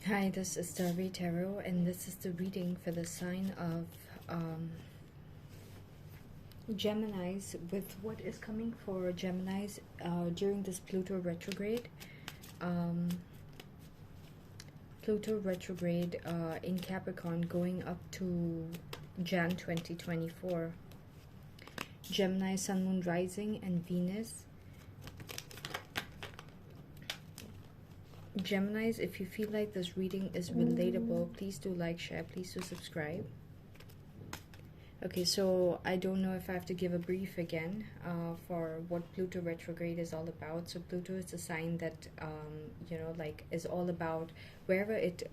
Hi, this is Darby Tarot, and this is the reading for the sign of Geminis, with what is coming for Geminis during this Pluto retrograde. Um, Pluto retrograde in Capricorn going up to Jan 2024. Gemini, Sun, Moon, Rising, and Venus. Geminis, if you feel like this reading is relatable, please do like, share, please do subscribe. Okay, so I don't know if I have to give a brief again for what Pluto retrograde is all about. So Pluto is a sign that, like is all about wherever it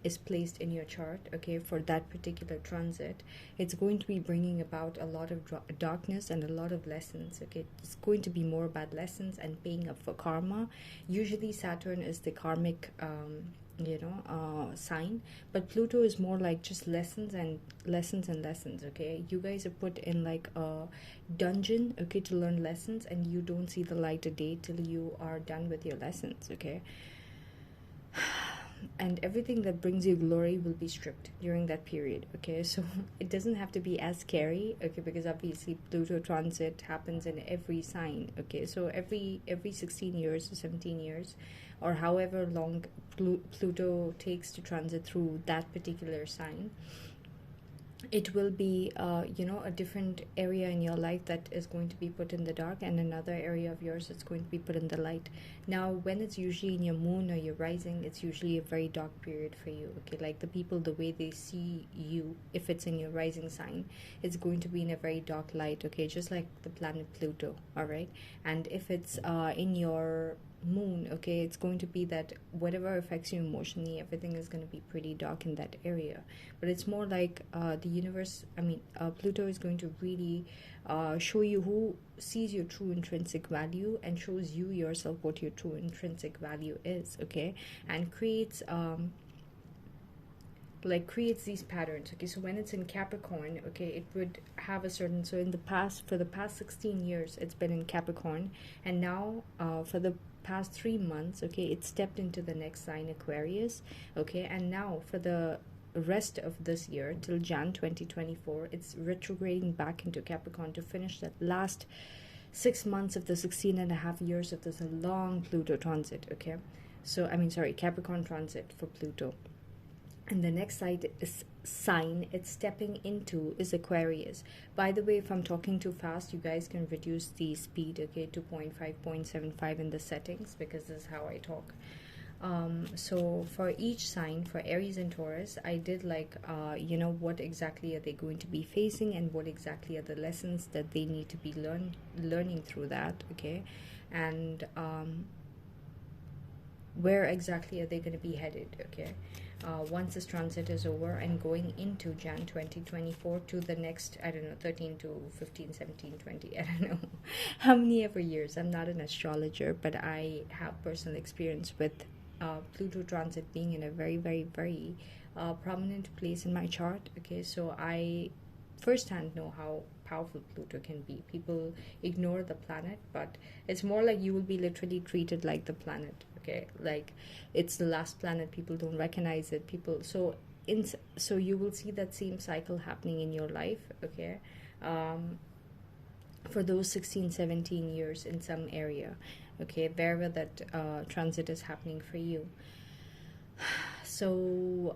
is placed in your chart, okay, for that particular transit. It's going to be bringing about a lot of darkness and a lot of lessons, okay. It's going to be more about lessons and paying up for karma. Usually Saturn is the karmic sign, but Pluto is more like just lessons and lessons and lessons, okay. You guys are put in like a dungeon, okay, to learn lessons, and you don't see the light of day till you are done with your lessons, okay. And everything that brings you glory will be stripped during that period, okay. So it doesn't have to be as scary, okay, because obviously Pluto transit happens in every sign, okay. So every 16 years or 17 years, or however long Pluto takes to transit through that particular sign, it will be a different area in your life that is going to be put in the dark, and another area of yours that's going to be put in the light. Now when it's usually in your moon or your rising, it's usually a very dark period for you, okay. Like the people, the way they see you, if it's in your rising sign, it's going to be in a very dark light, okay, just like the planet Pluto, all right. And if it's in your moon, okay, it's going to be that whatever affects you emotionally, everything is going to be pretty dark in that area. But it's more like the universe, Pluto is going to really show you who sees your true intrinsic value and shows you yourself what your true intrinsic value is, okay. And creates these patterns, okay. So when it's in Capricorn, okay, it would have a certain, so in the past, for the past 16 years it's been in Capricorn, and now for the past 3 months, okay, it stepped into the next sign, Aquarius, okay. And now for the rest of this year till Jan 2024, it's retrograding back into Capricorn to finish that last 6 months of the 16.5 years of this long Pluto transit, okay. So Capricorn transit for Pluto. And the next sign it's stepping into is Aquarius. By the way, if I'm talking too fast, you guys can reduce the speed, okay, to 0.5, 0.75 in the settings, because this is how I talk. So for each sign, for Aries and Taurus, I did like what exactly are they going to be facing, and what exactly are the lessons that they need to be learning through that, okay. And where exactly are they going to be headed, okay. Once this transit is over and going into Jan 2024 to the next, I don't know, 13 to 15, 17, 20, I don't know how many ever years. I'm not an astrologer, but I have personal experience with Pluto transit being in a very, very, very prominent place in my chart, okay. So I firsthand know how powerful Pluto can be. People ignore the planet, but it's more like you will be literally treated like the planet, okay. Like it's the last planet, people don't recognize it, people, so you will see that same cycle happening in your life, okay. For those 16, 17 years in some area, okay, wherever that transit is happening for you. So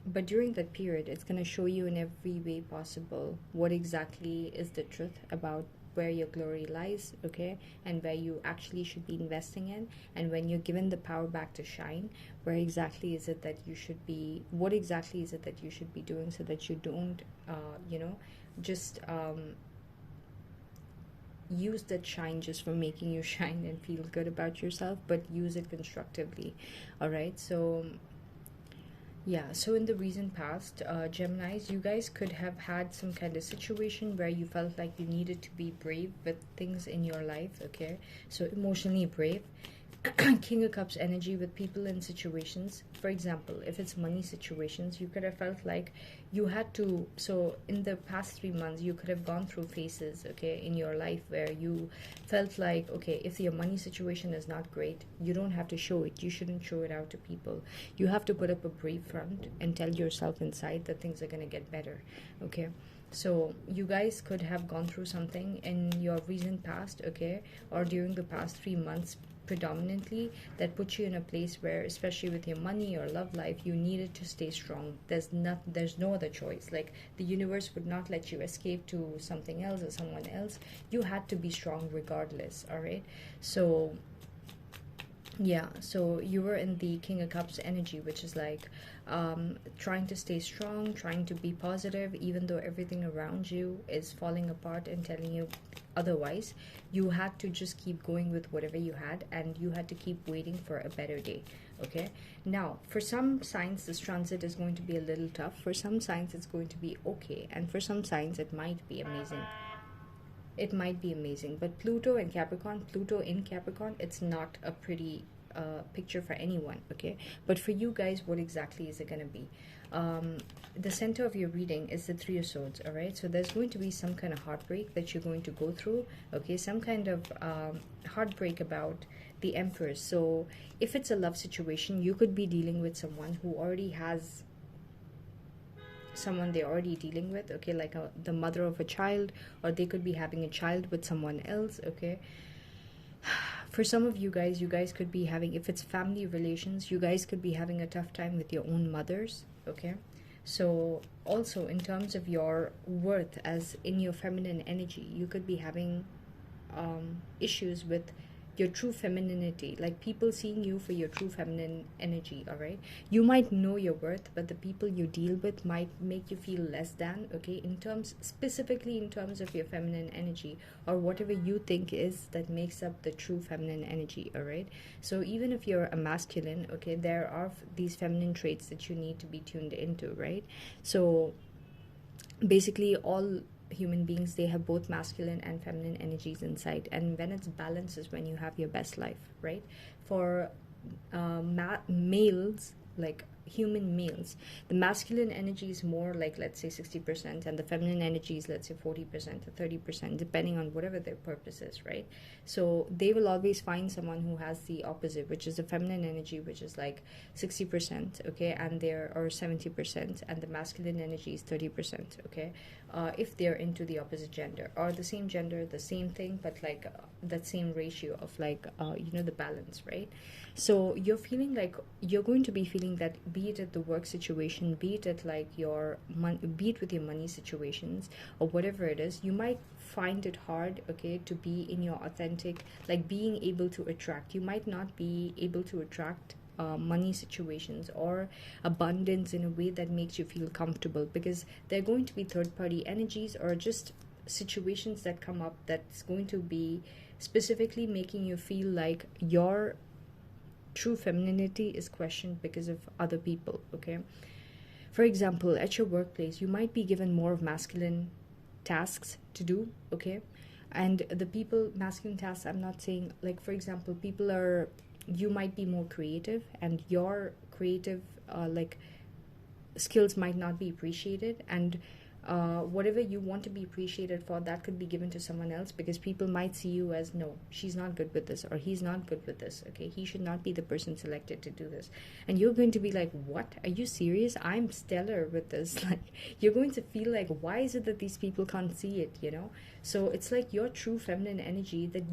but during that period, it's going to show you in every way possible what exactly is the truth about where your glory lies, okay, and where you actually should be investing in. And when you're given the power back to shine, where exactly is it that you should be, what exactly is it that you should be doing, so that you don't just use that shine just for making you shine and feel good about yourself, but use it constructively, all right. So yeah, so in the recent past, Geminis, you guys could have had some kind of situation where you felt like you needed to be brave with things in your life, okay? So emotionally brave. King of Cups energy with people and situations. For example, if it's money situations, you could have felt like you had to, so in the past 3 months you could have gone through phases, okay, in your life where you felt like, okay, if your money situation is not great, you don't have to show it, you shouldn't show it out to people, you have to put up a brave front and tell yourself inside that things are going to get better, okay. So you guys could have gone through something in your recent past, okay, or during the past 3 months predominantly, that puts you in a place where, especially with your money or love life, you needed to stay strong. There's no other choice. Like, the universe would not let you escape to something else or someone else. You had to be strong regardless. All right. So yeah, so you were in the King of Cups energy, which is like trying to stay strong, trying to be positive, even though everything around you is falling apart and telling you otherwise. You had to just keep going with whatever you had, and you had to keep waiting for a better day. Okay, now for some signs this transit is going to be a little tough, for some signs it's going to be okay, and for some signs it might be amazing. It might be amazing, but Pluto in Capricorn, it's not a pretty picture for anyone, okay. But for you guys, what exactly is it going to be? The center of your reading is the Three of Swords, all right. So there's going to be some kind of heartbreak that you're going to go through, okay, some kind of heartbreak about the Empress. So if it's a love situation, you could be dealing with someone who already has someone they're already dealing with, okay, like the mother of a child, or they could be having a child with someone else, okay. For some of you guys could be having, if it's family relations, you guys could be having a tough time with your own mothers, okay. So also in terms of your worth as in your feminine energy, you could be having issues with your true femininity, like people seeing you for your true feminine energy, all right. You might know your worth, but the people you deal with might make you feel less than, okay, in terms, specifically in terms of your feminine energy, or whatever you think is that makes up the true feminine energy, all right. So even if you're a masculine, okay, there are these feminine traits that you need to be tuned into, right. So basically all human beings, they have both masculine and feminine energies inside, and when it's balanced is when you have your best life, right. For males, like human males, the masculine energy is more like, let's say 60%, and the feminine energy is, let's say 40% or 30%, depending on whatever their purpose is, right. So they will always find someone who has the opposite, which is the feminine energy, which is like 60%, okay, and they're, or 70%, and the masculine energy is 30%, okay. If they're into the opposite gender, or the same gender, the same thing, but like that same ratio of like the balance, right. So you're feeling like you're going to be feeling that, be it at the work situation, be it at like your be it with your money situations, or whatever it is, you might find it hard, okay, to be in your authentic, like being able to attract, you might not be able to attract money situations or abundance in a way that makes you feel comfortable, because they're going to be third party energies, or just situations that come up that's going to be specifically making you feel like your true femininity is questioned because of other people, okay. For example, at your workplace, you might be given more of masculine tasks to do, okay. And the people, masculine tasks, I'm not saying, like, for example, people are, you might be more creative, and your creative like skills might not be appreciated, and whatever you want to be appreciated for, that could be given to someone else, because people might see you as, no, she's not good with this, or he's not good with this, okay, he should not be the person selected to do this. And you're going to be like, what, are you serious, I'm stellar with this. Like, you're going to feel like, why is it that these people can't see it, so it's like your true feminine energy that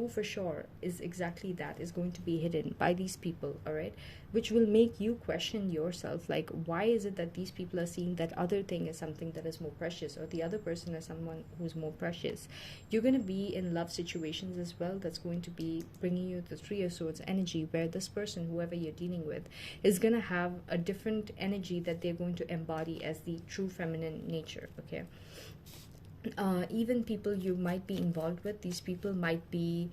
for sure is exactly that, is going to be hidden by these people, all right, which will make you question yourself, like, why is it that these people are seeing that other thing as something that is more precious, or the other person as someone who's more precious. You're going to be in love situations as well, that's going to be bringing you the Three of Swords energy, where this person, whoever you're dealing with, is going to have a different energy that they're going to embody as the true feminine nature, okay. Even people you might be involved with, these people might be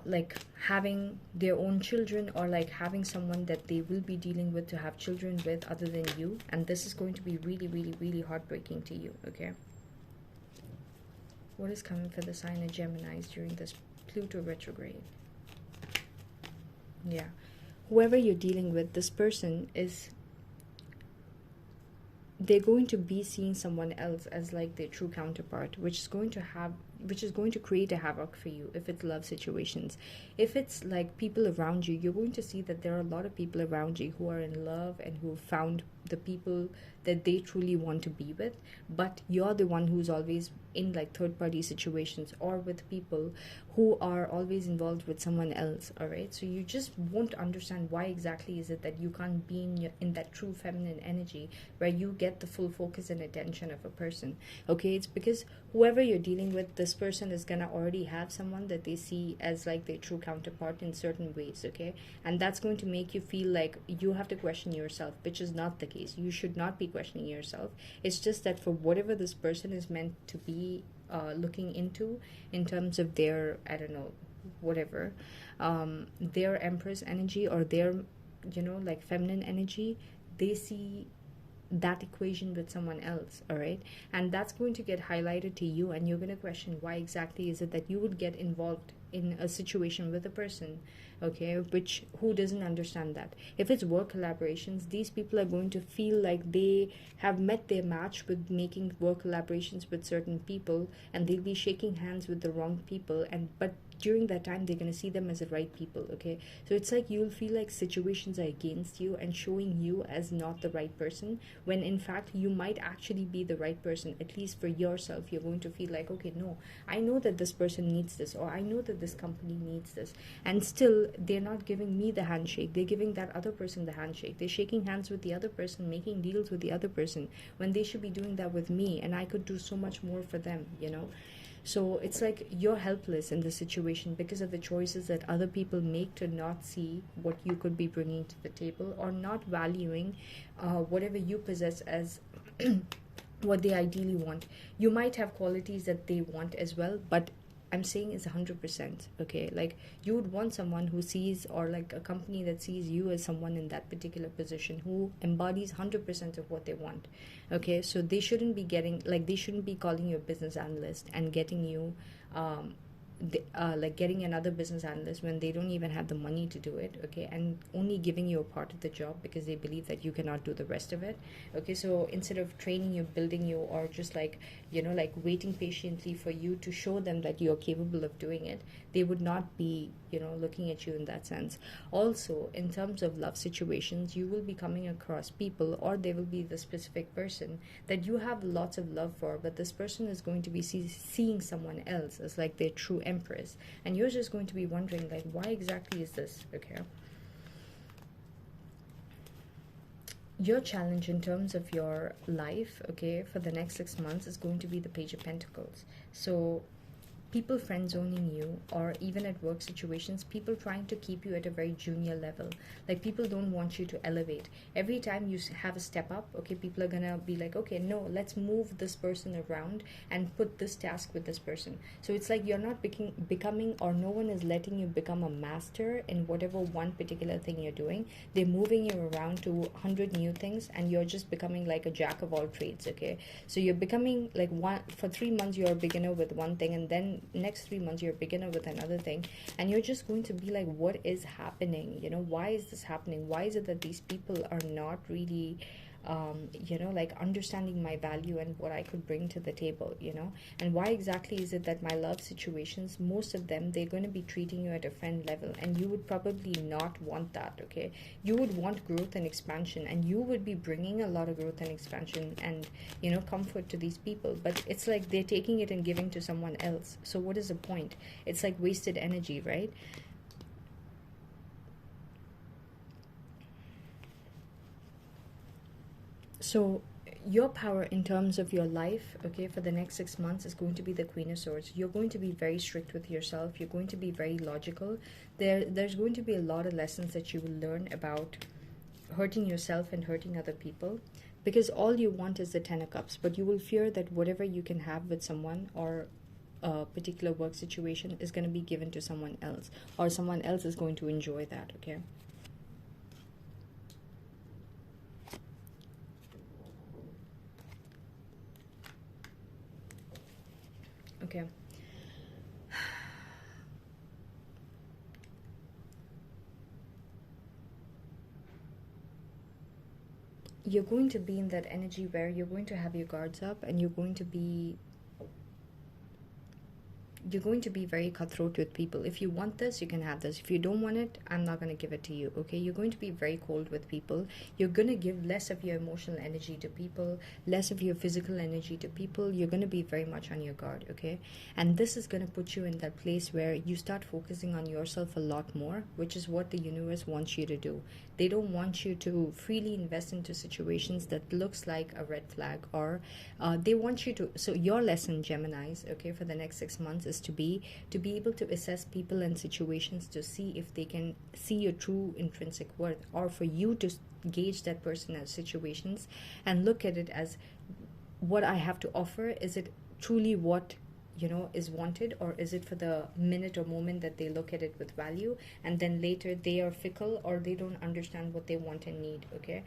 like having their own children, or like having someone that they will be dealing with to have children with other than you, and this is going to be really, really, really heartbreaking to you, okay. What is coming for the sign of Geminis during this Pluto retrograde? Yeah. Whoever you're dealing with, this person is, they're going to be seeing someone else as like their true counterpart, which is going to create a havoc for you if it's love situations. If it's like people around you, you're going to see that there are a lot of people around you who are in love and who found the people that they truly want to be with, but you're the one who's always in like third party situations or with people who are always involved with someone else. All right, so you just won't understand why exactly is it that you can't be in that true feminine energy where you get the full focus and attention of a person. Okay, it's because whoever you're dealing with, this person is gonna already have someone that they see as like their true counterpart in certain ways. Okay, and that's going to make you feel like you have to question yourself, which is not the case. You should not be questioning yourself. It's just that for whatever this person is meant to be looking into in terms of their, I don't know, whatever, their empress energy or their, like feminine energy, they see that equation with someone else. All right, and that's going to get highlighted to you, and you're going to question why exactly is it that you would get involved in a situation with a person, okay, which who doesn't understand that. If it's work collaborations, these people are going to feel like they have met their match with making work collaborations with certain people, and they'll be shaking hands with the wrong people, and but during that time they're going to see them as the right people. Okay, so it's like you'll feel like situations are against you and showing you as not the right person, when in fact you might actually be the right person. At least for yourself, you're going to feel like, okay, no, I know that this person needs this, or I know that this company needs this, and still they're not giving me the handshake, they're giving that other person the handshake, they're shaking hands with the other person, making deals with the other person, when they should be doing that with me, and I could do so much more for them. So it's like you're helpless in this situation because of the choices that other people make to not see what you could be bringing to the table, or not valuing whatever you possess as what they ideally want. You might have qualities that they want as well, but I'm saying it's 100%. Okay, like you would want someone who sees, or like a company that sees you as someone in that particular position who embodies 100% of what they want. Okay, so they shouldn't be getting, like, they shouldn't be calling you a business analyst and getting you like getting another business analyst when they don't even have the money to do it. Okay, and only giving you a part of the job because they believe that you cannot do the rest of it. Okay, so instead of training you, building you, or just like, like waiting patiently for you to show them that you're capable of doing it, they would not be, looking at you in that sense. Also, in terms of love situations, you will be coming across people, or they will be the specific person that you have lots of love for, but this person is going to be seeing someone else as like their true empress, and you're just going to be wondering like, why exactly is this? Okay, your challenge in terms of your life, okay, for the next 6 months is going to be the Page of Pentacles. So people friend zoning you, or even at work situations, people trying to keep you at a very junior level. Like, people don't want you to elevate. Every time you have a step up, okay, people are gonna be like, okay, no, let's move this person around and put this task with this person. So it's like you're not becoming, or no one is letting you become a master in whatever one particular thing you're doing. They're moving you around to 100 new things, and you're just becoming like a jack of all trades. Okay, so you're becoming like one. For 3 months you're a beginner with one thing, and then next 3 months you're a beginner with another thing, and you're just going to be like, what is happening? Why is this happening? Why is it that these people are not really like understanding my value and what I could bring to the table? And why exactly is it that my love situations, most of them, they're going to be treating you at a friend level, and you would probably not want that. Okay, you would want growth and expansion, and you would be bringing a lot of growth and expansion and comfort to these people, but it's like they're taking it and giving to someone else. So what is the point? It's like wasted energy, right? So your power in terms of your life, okay, for the next 6 months is going to be the Queen of Swords. You're going to be very strict with yourself. You're going to be very logical. There's going to be a lot of lessons that you will learn about hurting yourself and hurting other people, because all you want is the Ten of Cups, but you will fear that whatever you can have with someone, or a particular work situation, is going to be given to someone else, or someone else is going to enjoy that. Okay, okay. you're going to be in that energy where you're going to have your guards up, and you're going to be very cutthroat with people. If you want this, you can have this. If you don't want it, I'm not going to give it to you. Okay, you're going to be very cold with people. You're going to give less of your emotional energy to people, less of your physical energy to people. You're going to be very much on your guard. Okay, and this is going to put you in that place where you start focusing on yourself a lot more, which is what the universe wants you to do. They don't want you to freely invest into situations that looks like a red flag, or they want you to. So your lesson, Geminis, okay, for the next 6 months is to be able to assess people and situations to see if they can see your true intrinsic worth, or for you to gauge that person as situations and look at it as, what I have to offer, is it truly what is wanted, or is it for the minute or moment that they look at it with value, and then later they are fickle, or they don't understand what they want and need. Okay,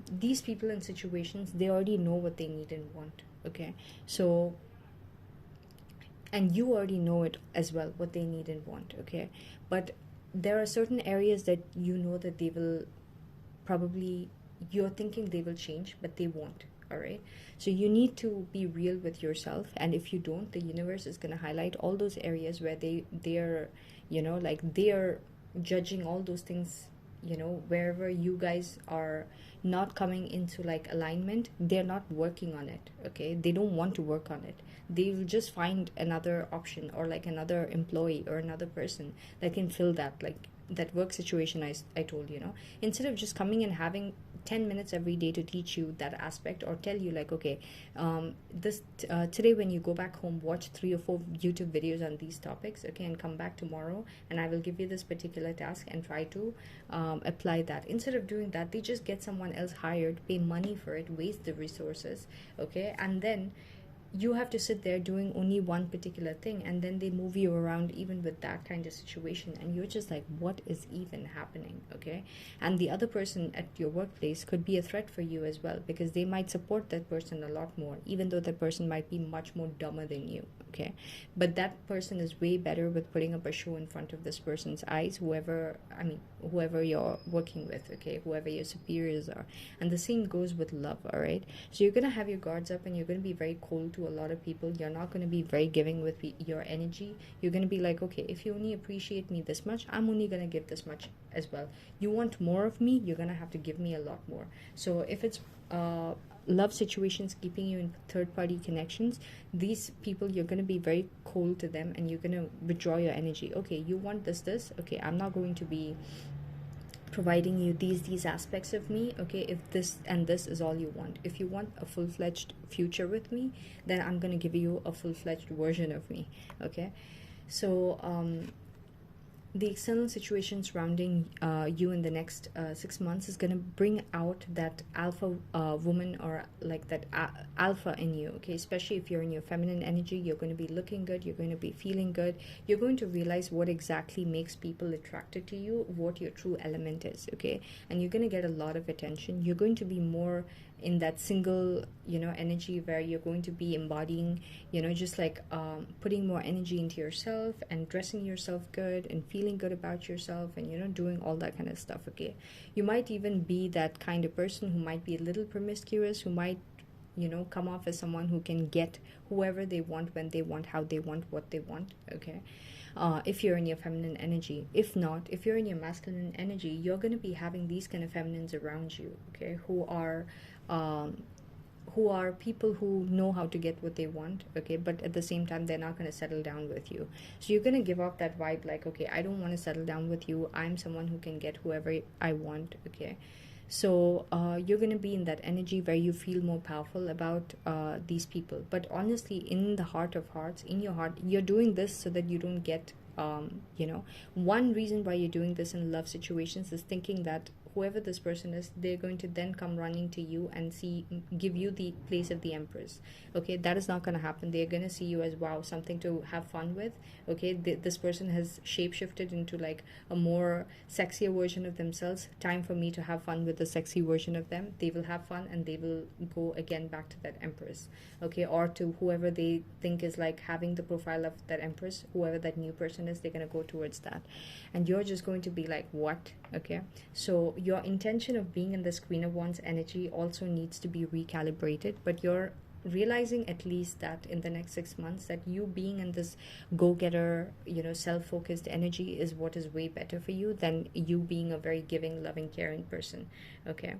these people and situations, they already know what they need and want. Okay, so, and you already know it as well, what they need and want. Okay, but there are certain areas that that they will probably, you're thinking they will change, but they won't. All right, so you need to be real with yourself, and if you don't, the universe is going to highlight all those areas where they're they're judging all those things, wherever you guys are not coming into like alignment. They're not working on it. Okay, they don't want to work on it. They'll just find another option, or like another employee or another person that can fill that, like that work situation I told instead of just coming and having 10 minutes every day to teach you that aspect, or tell you like, okay, today when you go back home, watch 3 or 4 YouTube videos on these topics, okay, and come back tomorrow and I will give you this particular task, and try to apply that. Instead of doing that, they just get someone else hired, pay money for it, waste the resources. Okay, and then you have to sit there doing only one particular thing, and then they move you around even with that kind of situation, and you're just like, what is even happening? Okay, and the other person at your workplace could be a threat for you as well, because they might support that person a lot more, even though that person might be much more dumber than you. Okay, but that person is way better with putting up a show in front of this person's eyes, whoever you're working with. Okay, whoever your superiors are. And the same goes with love. All right, so you're gonna have your guards up, and you're gonna be very cold to a lot of people. You're not going to be very giving with your energy. You're going to be like, okay, if you only appreciate me this much, I'm only going to give this much as well. You want more of me, you're going to have to give me a lot more. So if it's love situations keeping you in third-party connections, these people, you're going to be very cold to them, and you're going to withdraw your energy. Okay, you want this, okay, I'm not going to be providing you these aspects of me. Okay, if this and this is all you want, if you want a full-fledged future with me, then I'm going to give you a full-fledged version of me. Okay, so the external situation surrounding you in the next 6 months is going to bring out that alpha woman, or like that alpha in you. Okay, especially if you're in your feminine energy, you're going to be looking good, you're going to be feeling good, you're going to realize what exactly makes people attracted to you, what your true element is. Okay, and you're going to get a lot of attention. You're going to be more in that single energy, where you're going to be embodying just like putting more energy into yourself, and dressing yourself good, and feeling good about yourself, and doing all that kind of stuff. Okay, you might even be that kind of person who might be a little promiscuous, who might come off as someone who can get whoever they want, when they want, how they want, what they want. Okay, if you're in your feminine energy. If not, if you're in your masculine energy, you're going to be having these kind of feminines around you. Okay, who are people who know how to get what they want. Okay, but at the same time, they're not going to settle down with you. So you're going to give off that vibe like, okay, I don't want to settle down with you, I'm someone who can get whoever I want. Okay, so you're going to be in that energy where you feel more powerful about these people. But honestly, in the heart of hearts, in your heart, you're doing this so that you don't get one reason why you're doing this in love situations is thinking that whoever this person is, they're going to then come running to you and give you the place of the empress. Okay, that is not going to happen. They're going to see you as, wow, something to have fun with. Okay, this person has shapeshifted into like a more sexier version of themselves. Time for me to have fun with the sexy version of them. They will have fun, and they will go again back to that empress. Okay, or to whoever they think is like having the profile of that empress, whoever that new person is, they're going to go towards that. And you're just going to be like, what? Okay, so your intention of being in this Queen of Wands energy also needs to be recalibrated, but you're realizing at least that in the next 6 months that you being in this go-getter, self-focused energy is what is way better for you than you being a very giving, loving, caring person. Okay,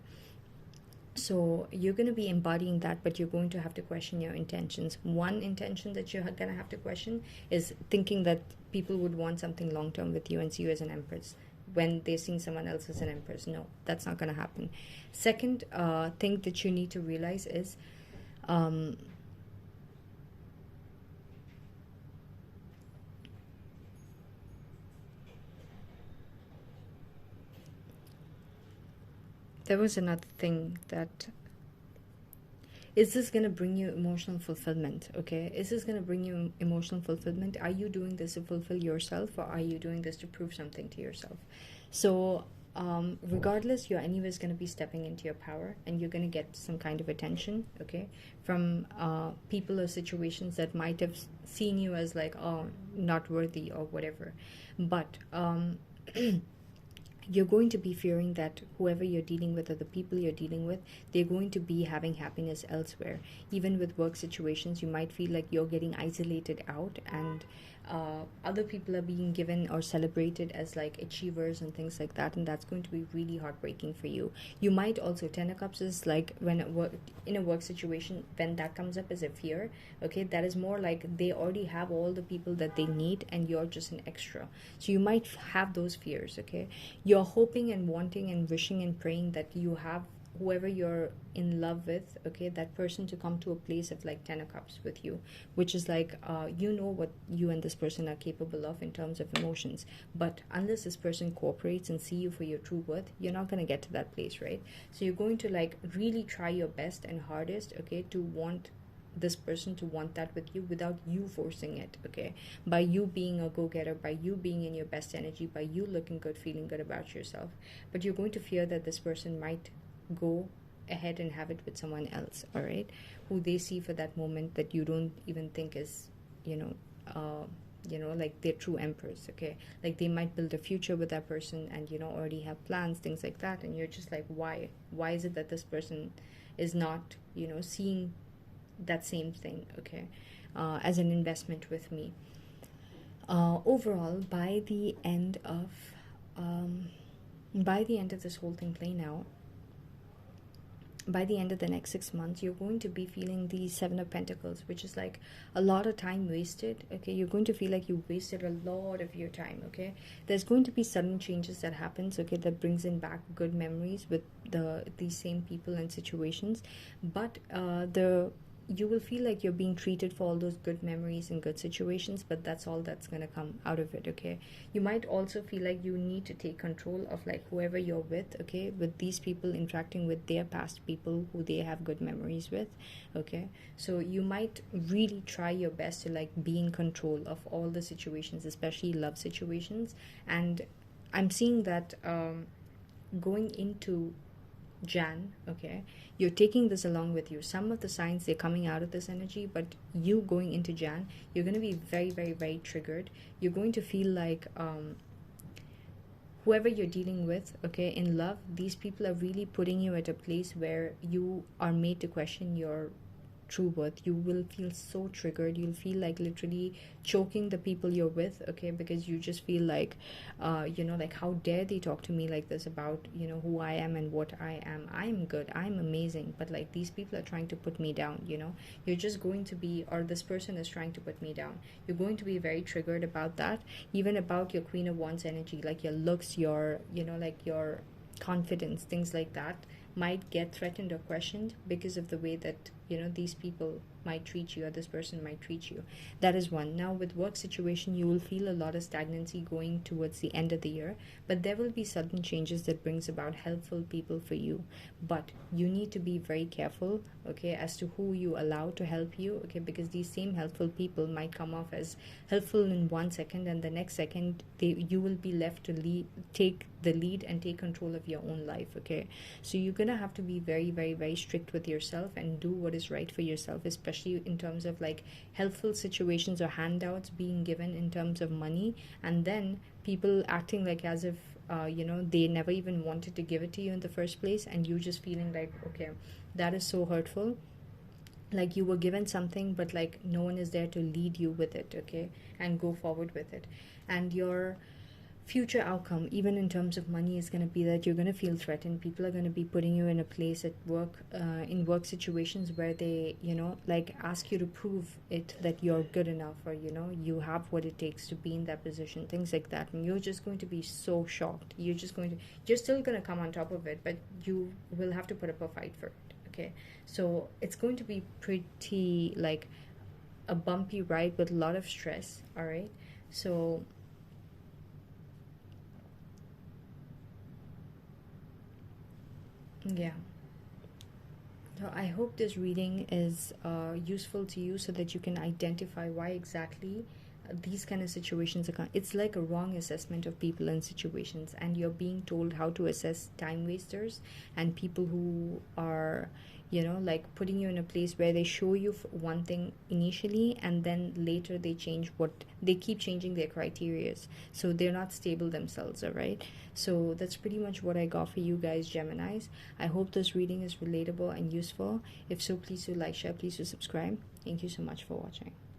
so you're going to be embodying that, but you're going to have to question your intentions. One intention that you're going to have to question is thinking that people would want something long term with you and see you as an empress when they're seeing someone else as an empress. No, that's not going to happen. Second thing that you need to realize is um, there was another thing that, is this going to bring you emotional fulfillment? Okay, is this going to bring you emotional fulfillment? Are you doing this to fulfill yourself, or are you doing this to prove something to yourself? So regardless, you're anyways going to be stepping into your power, and you're going to get some kind of attention, okay, from people or situations that might have seen you as like, oh, not worthy or whatever. But you're going to be fearing that whoever you're dealing with or the people you're dealing with, they're going to be having happiness elsewhere. Even with work situations, you might feel like you're getting isolated out, and other people are being given or celebrated as like achievers and things like that, and that's going to be really heartbreaking for you. You might also, Ten of Cups is like when in a work situation, when that comes up as a fear, okay, that is more like they already have all the people that they need and you're just an extra. So you might have those fears, okay. You're hoping and wanting and wishing and praying that you have whoever you're in love with, okay, that person to come to a place of like Ten of Cups with you, which is like you know what you and this person are capable of in terms of emotions. But unless this person cooperates and see you for your true worth, you're not going to get to that place, right? So you're going to like really try your best and hardest, okay, to want this person to want that with you without you forcing it, okay, by you being a go-getter, by you being in your best energy, by you looking good, feeling good about yourself. But you're going to fear that this person might go ahead and have it with someone else, all right, who they see for that moment that you don't even think is, like their true empress, okay, like they might build a future with that person and already have plans, things like that, and you're just like, why is it that this person is not seeing that same thing, okay, as an investment with me. Overall, by the end of this whole thing playing out, by the end of the next 6 months, you're going to be feeling the Seven of Pentacles, which is like a lot of time wasted, okay. You're going to feel like you wasted a lot of your time, okay. There's going to be sudden changes that happens, okay, that brings in back good memories with these same people and situations. But you will feel like you're being treated for all those good memories and good situations, but that's all that's going to come out of it, okay. You might also feel like you need to take control of like whoever you're with, okay, with these people interacting with their past people who they have good memories with, okay. So you might really try your best to like be in control of all the situations, especially love situations. And I'm seeing that going into Jan, okay, you're taking this along with you. Some of the signs, they're coming out of this energy, but you going into Jan, you're going to be very, very, very triggered. You're going to feel like whoever you're dealing with, okay, in love, these people are really putting you at a place where you are made to question your true worth. You will feel so triggered. You'll feel like literally choking the people you're with, okay, because you just feel like like, how dare they talk to me like this about who I am and what I am. I'm good, I'm amazing, but like these people are trying to put me down. You're just going to be, or this person is trying to put me down. You're going to be very triggered about that, even about your Queen of Wands energy, like your looks, your like your confidence, things like that might get threatened or questioned because of the way that these people might treat you, or this person might treat you. That is one. Now with work situation, you will feel a lot of stagnancy going towards the end of the year, but there will be sudden changes that brings about helpful people for you. But you need to be very careful, okay, as to who you allow to help you, okay, because these same helpful people might come off as helpful in 1 second, and the next second you will be left to take the lead and take control of your own life, okay. So you're gonna have to be very, very, very strict with yourself and do what is right for yourself, especially in terms of like helpful situations or handouts being given in terms of money, and then people acting like as if they never even wanted to give it to you in the first place, and you just feeling like, okay, that is so hurtful. Like you were given something, but like no one is there to lead you with it, okay, and go forward with it. And your future outcome, even in terms of money, is going to be that you're going to feel threatened. People are going to be putting you in a place at work, in work situations, where they, like ask you to prove it that you're good enough, or you have what it takes to be in that position, things like that. And you're just going to be so shocked. You're still going to come on top of it, but you will have to put up a fight for it, okay? So it's going to be pretty like a bumpy ride with a lot of stress, all right? So yeah. So I hope this reading is useful to you, so that you can identify why exactly these kind of situations are. It's like a wrong assessment of people and situations, and you're being told how to assess time wasters and people who are, like putting you in a place where they show you one thing initially, and then later they keep changing their criterias, so they're not stable themselves, all right? So that's pretty much what I got for you guys, Geminis. I hope this reading is relatable and useful. If so, please do like, share, please do subscribe. Thank you so much for watching.